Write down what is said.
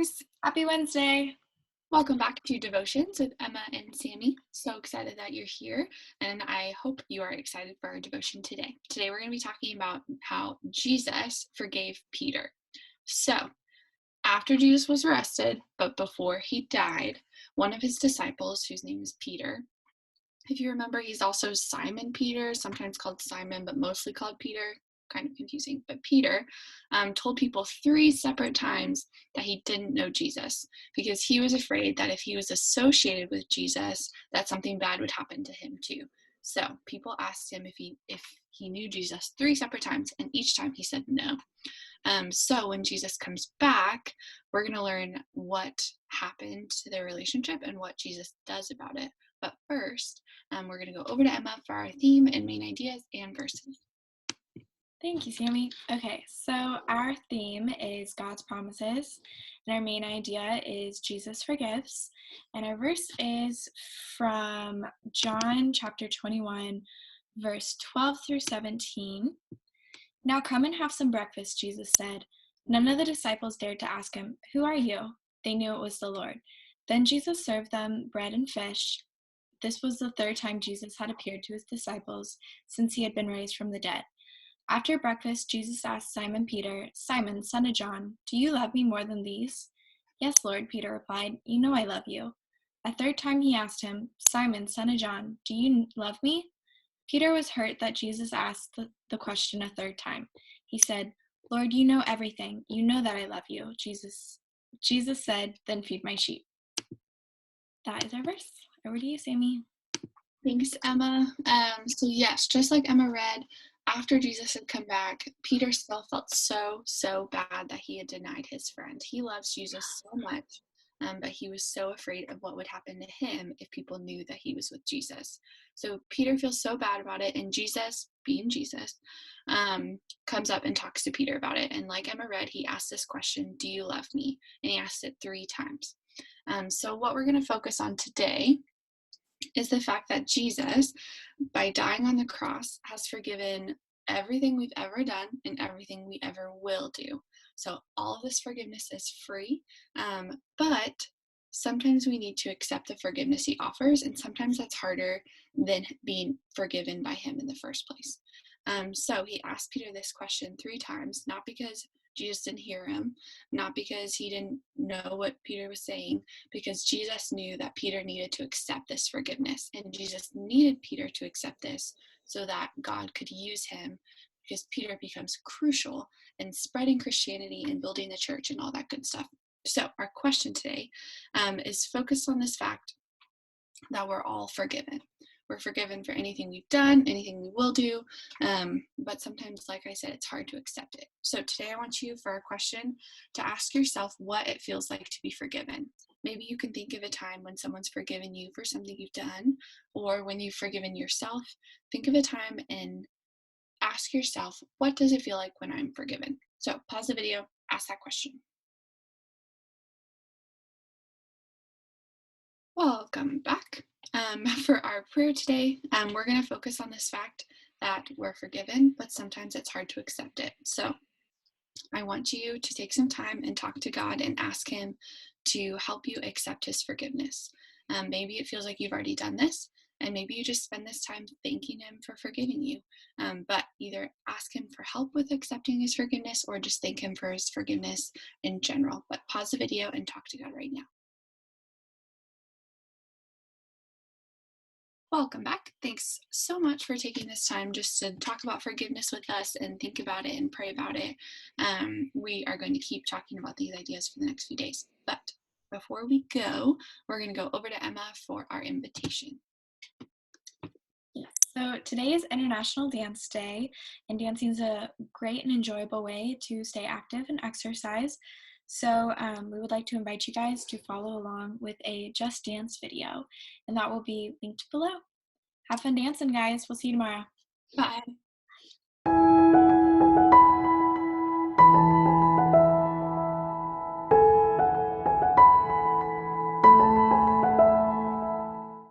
guys! Happy Wednesday! Welcome back to Devotions with Emma and Sammy. So excited that you're here, and I hope you are excited for our devotion today. Today we're going to be talking about how Jesus forgave Peter. So, after Jesus was arrested, but before he died, one of his disciples, whose name is Peter, if you remember, he's also Simon Peter, sometimes called Simon, but mostly called Peter. Kind of confusing, but Peter told people 3 separate times that he didn't know Jesus because he was afraid that if he was associated with Jesus, that something bad would happen to him too. So people asked him if he knew Jesus 3 separate times, and each time he said no. So when Jesus comes back, we're going to learn what happened to their relationship and what Jesus does about it. But first, we're going to go over to Emma for our theme and main ideas and verses. Thank you, Sammy. Okay, so our theme is God's promises, and our main idea is Jesus forgives, and our verse is from John chapter 21, verse 12 through 17. Now come and have some breakfast, Jesus said. None of the disciples dared to ask him, "Who are you?" They knew it was the Lord. Then Jesus served them bread and fish. This was the 3rd time Jesus had appeared to his disciples since he had been raised from the dead. After breakfast, Jesus asked Simon Peter, "Simon, son of John, do you love me more than these?" "Yes, Lord," Peter replied. "You know I love you." A 3rd time he asked him, "Simon, son of John, do you love me?" Peter was hurt that Jesus asked the question a 3rd time. He said, "Lord, you know everything. You know that I love you." Jesus said, "Then feed my sheep." That is our verse. Over to you, Sammy. Thanks, Emma. So yes, just like Emma read, after Jesus had come back, Peter still felt so bad that he had denied his friend. He loves Jesus so much, but he was so afraid of what would happen to him if people knew that he was with Jesus. So Peter feels so bad about it, and Jesus, being Jesus, comes up and talks to Peter about it. And like Emma read, he asked this question, "Do you love me?" And he asked it 3 times. So what we're going to focus on today is the fact that Jesus, by dying on the cross, has forgiven everything we've ever done and everything we ever will do. So all of this forgiveness is free, but sometimes we need to accept the forgiveness he offers, and sometimes that's harder than being forgiven by him in the first place. So he asked Peter this question 3 times, not because Jesus didn't hear him, not because he didn't know what Peter was saying, because Jesus knew that Peter needed to accept this forgiveness, and Jesus needed Peter to accept this so that God could use him, because Peter becomes crucial in spreading Christianity and building the church and all that good stuff. So our question today is focused on this fact that we're all forgiven. We're forgiven for anything we've done, anything we will do, but sometimes, like I said, it's hard to accept it. So today I want you, for our question, to ask yourself what it feels like to be forgiven. Maybe you can think of a time when someone's forgiven you for something you've done, or when you've forgiven yourself. Think of a time and ask yourself, what does it feel like when I'm forgiven? So pause the video, ask that question. Welcome back. For our prayer today, we're going to focus on this fact that we're forgiven, but sometimes it's hard to accept it. So I want you to take some time and talk to God and ask him to help you accept his forgiveness. Maybe it feels like you've already done this, and maybe you just spend this time thanking him for forgiving you. But either ask him for help with accepting his forgiveness or just thank him for his forgiveness in general. But pause the video and talk to God right now. Welcome back. Thanks so much for taking this time just to talk about forgiveness with us and think about it and pray about it. We are going to keep talking about these ideas for the next few days. But before we go, we're going to go over to Emma for our invitation. Yes. So today is International Dance Day, and dancing is a great and enjoyable way to stay active and exercise. So we would like to invite you guys to follow along with a Just Dance video, and that will be linked below. Have fun dancing, guys. We'll see you tomorrow. Bye.